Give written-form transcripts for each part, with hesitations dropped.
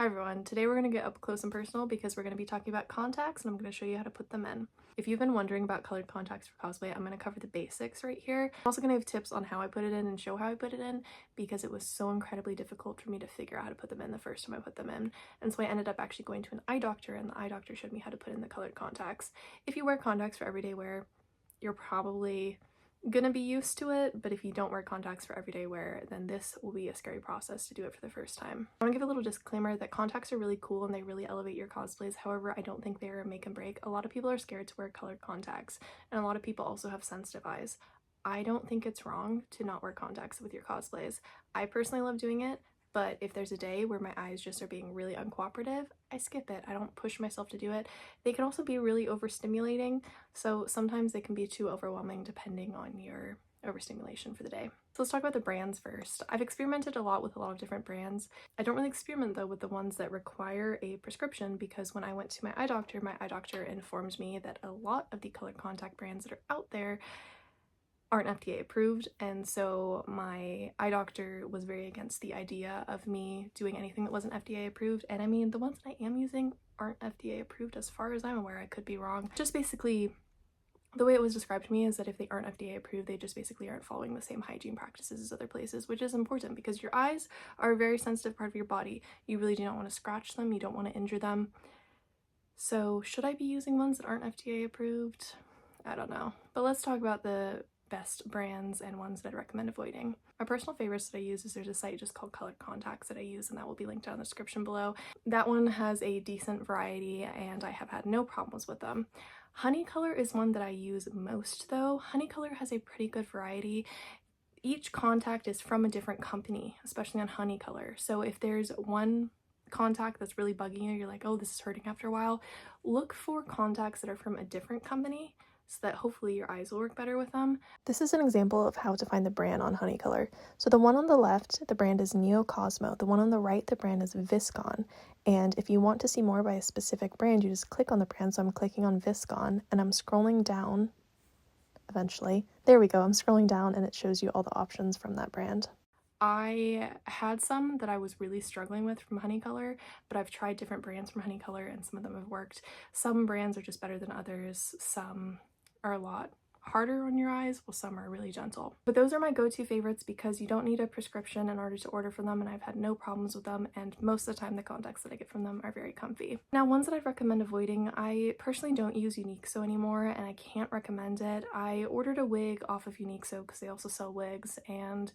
everyone, today we're going to get up close and personal because we're going to be talking about contacts and I'm going to show you how to put them in. If you've been wondering about colored contacts for cosplay, I'm going to cover the basics right here. I'm also going to give tips on how I put it in and show how I put it in because it was so incredibly difficult for me to figure out how to put them in the first time I put them in. And so I ended up actually going to an eye doctor and the eye doctor showed me how to put in the colored contacts. If you wear contacts for everyday wear, you're probably gonna be used to it, but if you don't wear contacts for everyday wear, then this will be a scary process to do it for the first time. I want to give a little disclaimer that contacts are really cool and they really elevate your cosplays. However, I don't think they're a make and break. A lot of people are scared to wear colored contacts, and a lot of people also have sensitive eyes. I don't think it's wrong to not wear contacts with your cosplays. I personally love doing it, but if there's a day where my eyes just are being really uncooperative, I skip it. I don't push myself to do it. They can also be really overstimulating, so sometimes they can be too overwhelming depending on your overstimulation for the day. So let's talk about the brands first. I've experimented a lot with a lot of different brands. I don't really experiment though with the ones that require a prescription because when I went to my eye doctor informed me that a lot of the colored contact brands that are out there aren't FDA approved, and so my eye doctor was very against the idea of me doing anything that wasn't FDA approved. And I mean, the ones that I am using aren't FDA approved as far as I'm aware. I could be wrong. Just basically the way it was described to me is that if they aren't FDA approved, they just basically aren't following the same hygiene practices as other places, which is important because your eyes are a very sensitive part of your body. You really do not want to scratch them, you don't want to injure them. So should I be using ones that aren't FDA approved? I don't know. But let's talk about the best brands and ones that I recommend avoiding. My personal favorites that I use is there's a site just called Colored Contacts that I use, and that will be linked down in the description below. That one has a decent variety and I have had no problems with them. Honey Color is one that I use most though. Honey Color has a pretty good variety. Each contact is from a different company, especially on Honey Color. So if there's one contact that's really bugging you, you're like, oh, this is hurting after a while, look for contacts that are from a different company so that hopefully your eyes will work better with them. This is an example of how to find the brand on Honey Color. So the one on the left, the brand is Neo Cosmo. The one on the right, the brand is Viscon. And if you want to see more by a specific brand, you just click on the brand. So I'm clicking on Viscon and I'm scrolling down eventually. There we go. I'm scrolling down and it shows you all the options from that brand. I had some that I was really struggling with from Honey Color, but I've tried different brands from Honey Color and some of them have worked. Some brands are just better than others. Some are a lot harder on your eyes, while some are really gentle. But those are my go-to favorites because you don't need a prescription in order to order from them, and I've had no problems with them, and most of the time the contacts that I get from them are very comfy. Now, ones that I'd recommend avoiding, I personally don't use Uniqso anymore and I can't recommend it. I ordered a wig off of Uniqso because they also sell wigs, and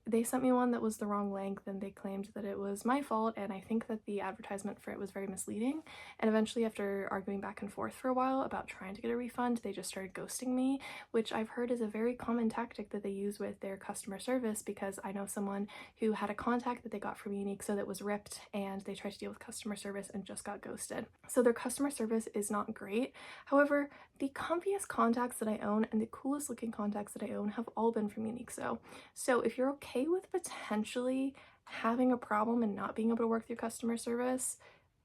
they sent me one that was the wrong length and they claimed that it was my fault, and I think that the advertisement for it was very misleading. And eventually, after arguing back and forth for a while about trying to get a refund, they just started ghosting me, which I've heard is a very common tactic that they use with their customer service, because I know someone who had a contact that they got from Uniqso that was ripped and they tried to deal with customer service and just got ghosted. So their customer service is not great. However, the comfiest contacts that I own and the coolest looking contacts that I own have all been from Uniqso. So if you're okay with potentially having a problem and not being able to work through customer service,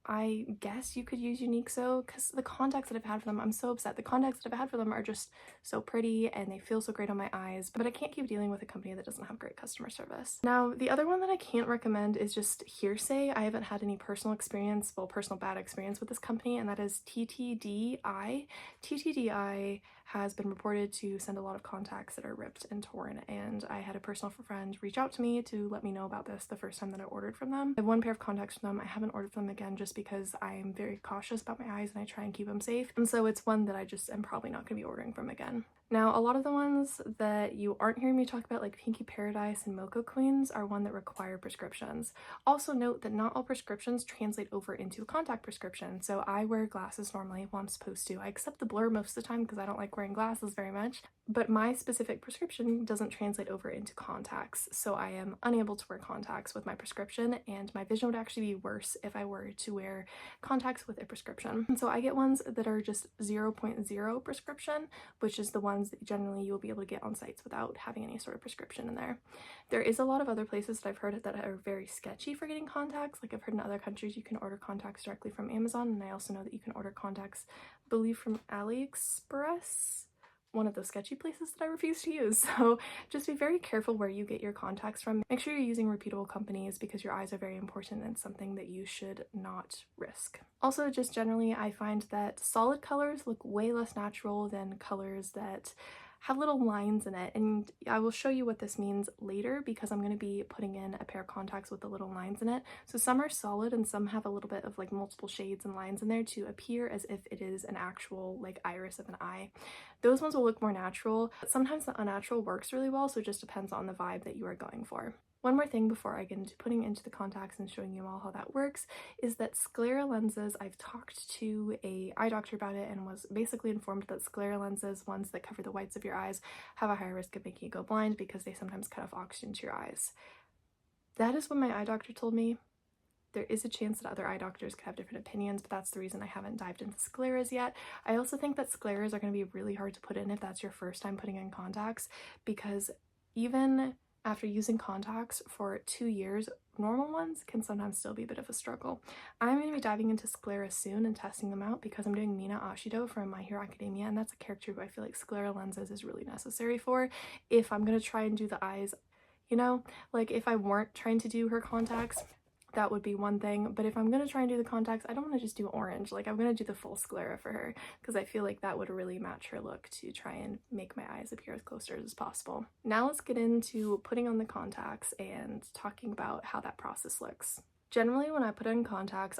I guess you could use Uniqso, because the contacts that I've had for them, I'm so upset. The contacts that I've had for them are just so pretty and they feel so great on my eyes, but I can't keep dealing with a company that doesn't have great customer service. Now, the other one that I can't recommend is just hearsay. I haven't had any personal experience, well, personal bad experience with this company, and that is TTDI. TTDI has been reported to send a lot of contacts that are ripped and torn, and I had a personal friend reach out to me to let me know about this the first time that I ordered from them. I have one pair of contacts from them. I haven't ordered from them again just because I'm very cautious about my eyes and I try and keep them safe, and so it's one that I just am probably not going to be ordering from again. Now, a lot of the ones that you aren't hearing me talk about, like Pinky Paradise and Mocha Queens, are one that require prescriptions. Also note that not all prescriptions translate over into a contact prescription. So I wear glasses normally, well, I'm supposed to. I accept the blur most of the time because I don't like wearing glasses very much, but my specific prescription doesn't translate over into contacts. So I am unable to wear contacts with my prescription, and my vision would actually be worse if I were to wear contacts with a prescription. And so I get ones that are just 0.0 prescription, which is the ones that generally you will be able to get on sites without having any sort of prescription in there. There is a lot of other places that I've heard that are very sketchy for getting contacts. Like I've heard in other countries you can order contacts directly from Amazon, and I also know that you can order contacts, I believe, from AliExpress, one of those sketchy places that I refuse to use. So just be very careful where you get your contacts from. Make sure you're using reputable companies because your eyes are very important and something that you should not risk. Also, just generally, I find that solid colors look way less natural than colors that have little lines in it, and I will show you what this means later because I'm going to be putting in a pair of contacts with the little lines in it. So some are solid and some have a little bit of like multiple shades and lines in there to appear as if it is an actual like iris of an eye. Those ones will look more natural, but sometimes the unnatural works really well, so it just depends on the vibe that you are going for. One more thing before I get into putting into the contacts and showing you all how that works is that sclera lenses, I've talked to a eye doctor about it and was basically informed that sclera lenses, ones that cover the whites of your eyes, have a higher risk of making you go blind because they sometimes cut off oxygen to your eyes. That is what my eye doctor told me. There is a chance that other eye doctors could have different opinions, but that's the reason I haven't dived into scleras yet. I also think that scleras are going to be really hard to put in if that's your first time putting in contacts, because even after using contacts for 2 years, normal ones can sometimes still be a bit of a struggle. I'm going to be diving into sclera soon and testing them out because I'm doing Mina Ashido from My Hero Academia, and that's a character who I feel like sclera lenses is really necessary for if I'm going to try and do the eyes. You know, like if I weren't trying to do her contacts, that would be one thing, but if I'm going to try and do the contacts, I don't want to just do orange. Like, I'm going to do the full sclera for her because I feel like that would really match her look to try and make my eyes appear as close to hers as possible. Now let's get into putting on the contacts and talking about how that process looks. Generally, when I put in contacts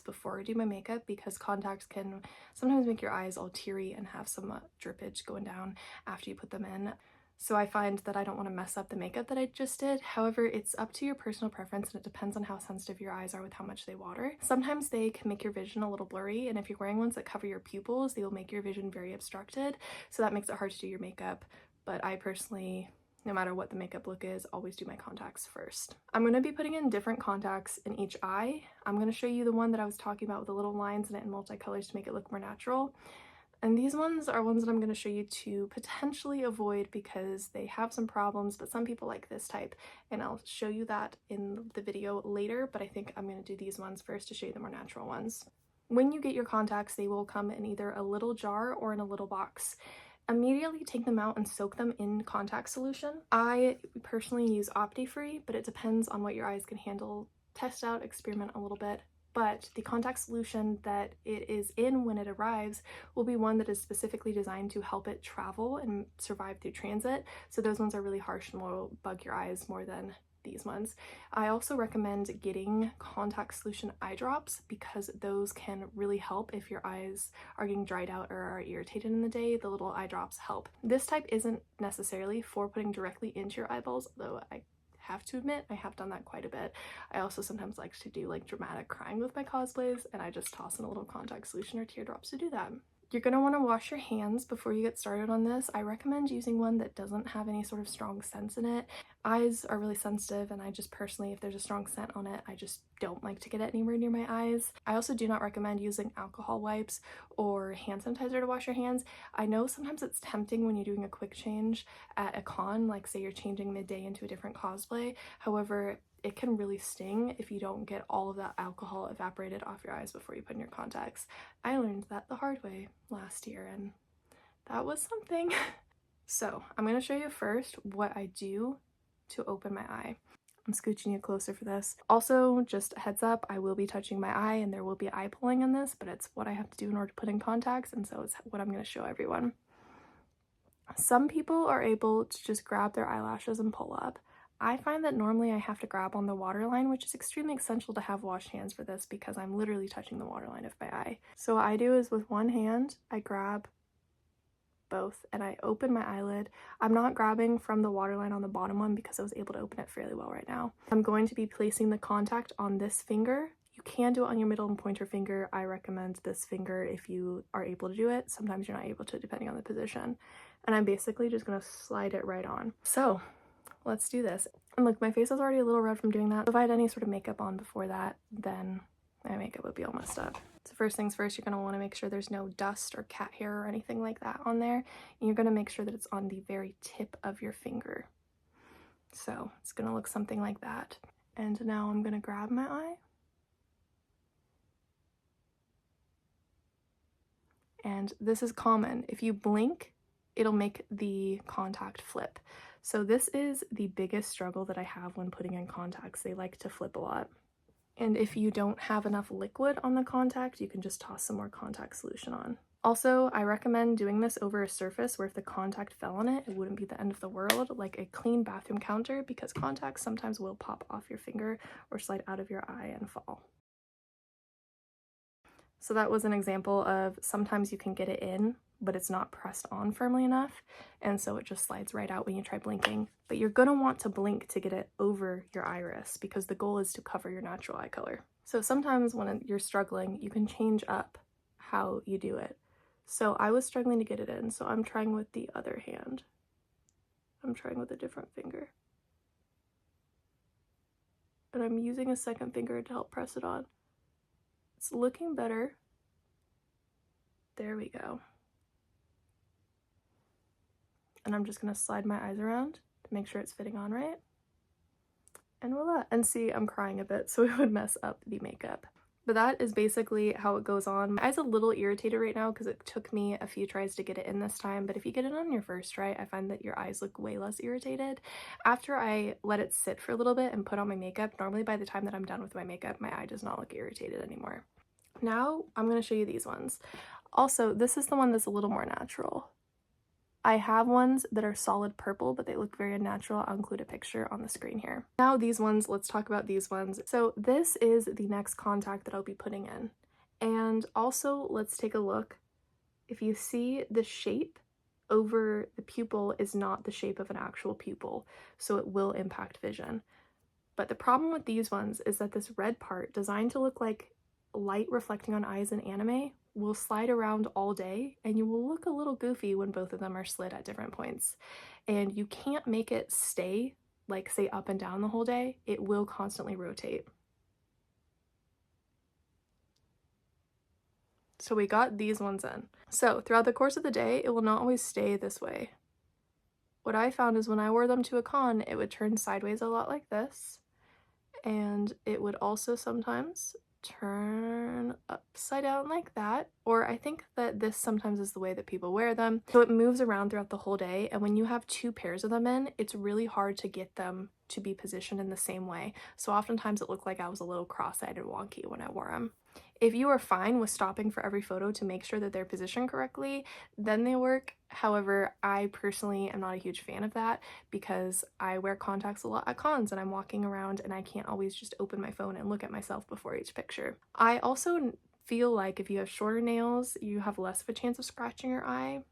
before I do my makeup because contacts can sometimes make your eyes all teary and have some drippage going down after you put them in. So I find that I don't want to mess up the makeup that I just did. However, it's up to your personal preference and it depends on how sensitive your eyes are with how much they water. Sometimes they can make your vision a little blurry, and if you're wearing ones that cover your pupils, they will make your vision very obstructed. So that makes it hard to do your makeup. But I personally, no matter what the makeup look is, always do my contacts first. I'm going to be putting in different contacts in each eye. I'm going to show you the one that I was talking about with the little lines in it and multicolors to make it look more natural. And these ones are ones that I'm going to show you to potentially avoid because they have some problems, but some people like this type, and I'll show you that in the video later, but I think I'm going to do these ones first to show you the more natural ones. When you get your contacts, they will come in either a little jar or in a little box. Immediately take them out and soak them in contact solution. I personally use Opti-Free, but it depends on what your eyes can handle. Test out, experiment a little bit. But the contact solution that it is in when it arrives will be one that is specifically designed to help it travel and survive through transit. So those ones are really harsh and will bug your eyes more than these ones. I also recommend getting contact solution eye drops because those can really help if your eyes are getting dried out or are irritated in the day. The little eye drops help. This type isn't necessarily for putting directly into your eyeballs, although I have to admit I have done that quite a bit. I also sometimes like to do like dramatic crying with my cosplays, and I just toss in a little contact solution or teardrops to do that. You're going to want to wash your hands before you get started on this. I recommend using one that doesn't have any sort of strong scents in it. Eyes are really sensitive, and I just personally, if there's a strong scent on it, I just don't like to get it anywhere near my eyes. I also do not recommend using alcohol wipes or hand sanitizer to wash your hands. I know sometimes it's tempting when you're doing a quick change at a con, like say you're changing midday into a different cosplay. However, it can really sting if you don't get all of that alcohol evaporated off your eyes before you put in your contacts. I learned that the hard way last year, and that was something. So I'm going to show you first what I do to open my eye. I'm scooching you closer for this. Also, just a heads up, I will be touching my eye and there will be eye pulling in this, but it's what I have to do in order to put in contacts, and so it's what I'm going to show everyone. Some people are able to just grab their eyelashes and pull up. I find that normally I have to grab on the waterline, which is extremely essential to have washed hands for this because I'm literally touching the waterline of my eye. So what I do is with one hand, I grab both and I open my eyelid. I'm not grabbing from the waterline on the bottom one because I was able to open it fairly well right now. I'm going to be placing the contact on this finger. You can do it on your middle and pointer finger. I recommend this finger if you are able to do it. Sometimes you're not able to depending on the position. And I'm basically just going to slide it right on. So let's do this. And look, my face is already a little red from doing that. If I had any sort of makeup on before that, then my makeup would be all messed up. So first things first, you're going to want to make sure there's no dust or cat hair or anything like that on there. And you're going to make sure that it's on the very tip of your finger. So it's going to look something like that. And now I'm going to grab my eye. And this is common. If you blink, it'll make the contact flip. So this is the biggest struggle that I have when putting in contacts. They like to flip a lot. And if you don't have enough liquid on the contact, you can just toss some more contact solution on. Also, I recommend doing this over a surface where if the contact fell on it, it wouldn't be the end of the world, like a clean bathroom counter, because contacts sometimes will pop off your finger or slide out of your eye and fall. So that was an example of sometimes you can get it in, but it's not pressed on firmly enough, and so it just slides right out when you try blinking. But you're gonna want to blink to get it over your iris because the goal is to cover your natural eye color. So sometimes when you're struggling, you can change up how you do it. So I was struggling to get it in, so I'm trying with the other hand. I'm trying with a different finger. And I'm using a second finger to help press it on. It's looking better. There we go. And I'm just gonna slide my eyes around to make sure it's fitting on right. And voila. And see, I'm crying a bit, so it would mess up the makeup. But that is basically how it goes on. My eye's a little irritated right now because it took me a few tries to get it in this time, but if you get it on your first try, I find that your eyes look way less irritated. After I let it sit for a little bit and put on my makeup, normally by the time that I'm done with my makeup, my eye does not look irritated anymore. Now I'm going to show you these ones. Also, this is the one that's a little more natural. I have ones that are solid purple, but they look very unnatural. I'll include a picture on the screen here. Now these ones, let's talk about these ones. So this is the next contact that I'll be putting in. And also let's take a look. If you see the shape over the pupil is not the shape of an actual pupil, so it will impact vision. But the problem with these ones is that this red part, designed to look like light reflecting on eyes in anime, will slide around all day and you will look a little goofy when both of them are slid at different points. And you can't make it stay, like say up and down the whole day. It will constantly rotate. So we got these ones in. So throughout the course of the day, it will not always stay this way. What I found is when I wore them to a con, it would turn sideways a lot like this. And it would also sometimes turn upside down like that, or I think that this sometimes is the way that people wear them. So it moves around throughout the whole day, and when you have two pairs of them in, it's really hard to get them to be positioned in the same way. So oftentimes it looked like I was a little cross-eyed and wonky when I wore them. If you are fine with stopping for every photo to make sure that they're positioned correctly, then they work. However, I personally am not a huge fan of that because I wear contacts a lot at cons and I'm walking around and I can't always just open my phone and look at myself before each picture. I also feel like if you have shorter nails, you have less of a chance of scratching your eye.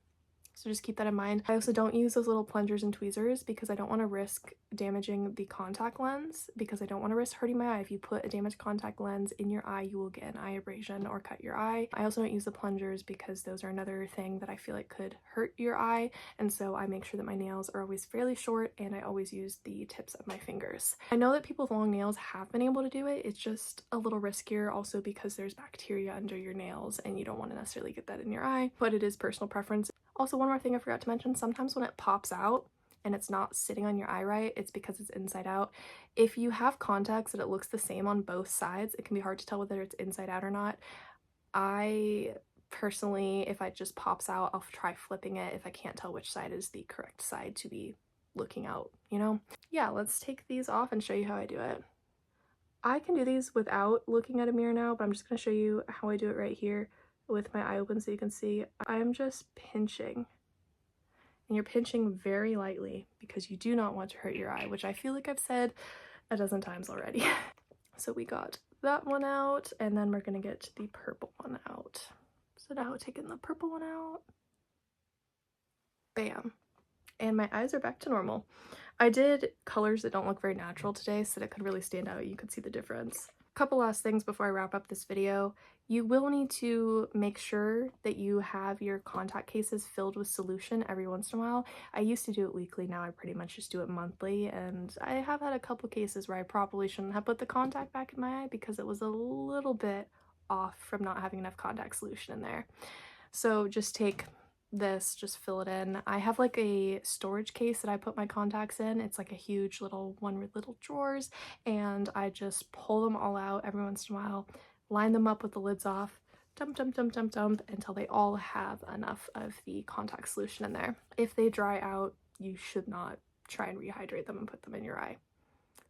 So just keep that in mind. I also don't use those little plungers and tweezers because I don't want to risk damaging the contact lens, because I don't want to risk hurting my eye. If you put a damaged contact lens in your eye, you will get an eye abrasion or cut your eye. I also don't use the plungers because those are another thing that I feel like could hurt your eye, and so I make sure that my nails are always fairly short and I always use the tips of my fingers. I know that people with long nails have been able to do it. It's just a little riskier also because there's bacteria under your nails and you don't want to necessarily get that in your eye, but it is personal preference. Also, one more thing I forgot to mention, sometimes when it pops out and it's not sitting on your eye right, it's because it's inside out. If you have contacts that it looks the same on both sides, it can be hard to tell whether it's inside out or not. I personally, if it just pops out, I'll try flipping it if I can't tell which side is the correct side to be looking out, you know? Yeah, let's take these off and show you how I do it. I can do these without looking at a mirror now, but I'm just going to show you how I do it right here with my eye open so you can see. I am just pinching, and you're pinching very lightly because you do not want to hurt your eye, which I feel like I've said a dozen times already. So we got that one out, and then we're gonna get the purple one out. So now taking the purple one out, bam, and my eyes are back to normal. I did colors that don't look very natural today so that it could really stand out. You could see the difference. Couple last things before I wrap up this video. You will need to make sure that you have your contact cases filled with solution every once in a while. I used to do it weekly, now I pretty much just do it monthly, and I have had a couple cases where I probably shouldn't have put the contact back in my eye because it was a little bit off from not having enough contact solution in there. So just take this, just fill it in. I have like a storage case that I put my contacts in. It's like a huge little one with little drawers, and I just pull them all out every once in a while, line them up with the lids off, dump, dump, dump, dump, dump until they all have enough of the contact solution in there. If they dry out, you should not try and rehydrate them and put them in your eye.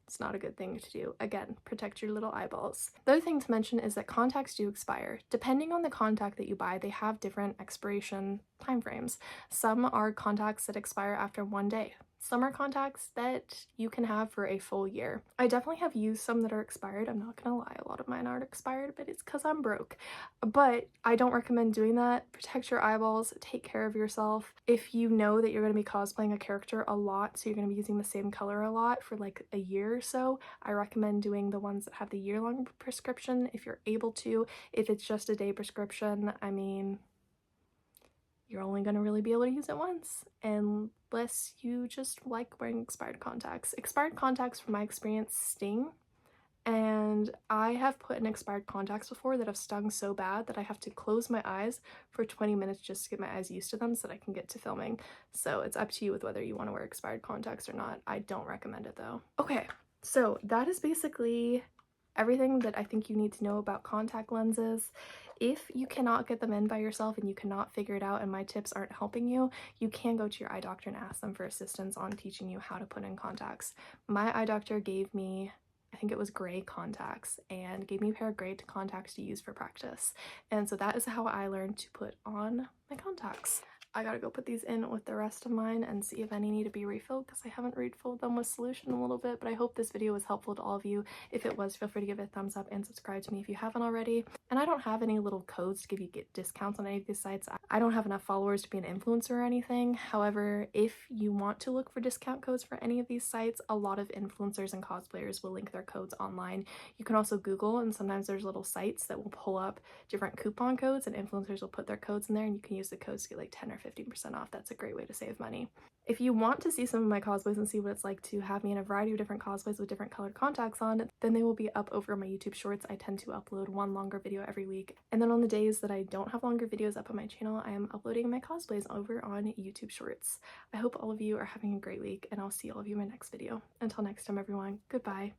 It's not a good thing to do. Again, protect your little eyeballs. The other thing to mention is that contacts do expire. Depending on the contact that you buy, they have different expiration timeframes. Some are contacts that expire after 1 day. Some are contacts that you can have for a full year. I definitely have used some that are expired. I'm not gonna lie, a lot of mine aren't expired, but it's because I'm broke. But I don't recommend doing that. Protect your eyeballs, take care of yourself. If you know that you're gonna be cosplaying a character a lot, so you're gonna be using the same color a lot for like a year or so, I recommend doing the ones that have the year-long prescription if you're able to. If it's just a day prescription, I mean, you're only going to really be able to use it once unless you just like wearing expired contacts. Expired contacts, from my experience, sting, and I have put in expired contacts before that have stung so bad that I have to close my eyes for 20 minutes just to get my eyes used to them so that I can get to filming. So it's up to you with whether you want to wear expired contacts or not. I don't recommend it though. Okay, so that is basically everything that I think you need to know about contact lenses. If you cannot get them in by yourself and you cannot figure it out and my tips aren't helping you, you can go to your eye doctor and ask them for assistance on teaching you how to put in contacts. My eye doctor gave me, I think it was gray contacts, and gave me a pair of gray contacts to use for practice. And so that is how I learned to put on my contacts. I gotta go put these in with the rest of mine and see if any need to be refilled because I haven't refilled them with solution in a little bit, but I hope this video was helpful to all of you. If it was, feel free to give it a thumbs up and subscribe to me if you haven't already. And I don't have any little codes to give you discounts on any of these sites. I don't have enough followers to be an influencer or anything. However, if you want to look for discount codes for any of these sites, a lot of influencers and cosplayers will link their codes online. You can also Google, and sometimes there's little sites that will pull up different coupon codes and influencers will put their codes in there and you can use the codes to get like 10 or 15% off. That's a great way to save money. If you want to see some of my cosplays and see what it's like to have me in a variety of different cosplays with different colored contacts on, then they will be up over on my YouTube shorts. I tend to upload one longer video every week. And then on the days that I don't have longer videos up on my channel, I am uploading my cosplays over on YouTube shorts. I hope all of you are having a great week and I'll see all of you in my next video. Until next time, everyone, goodbye.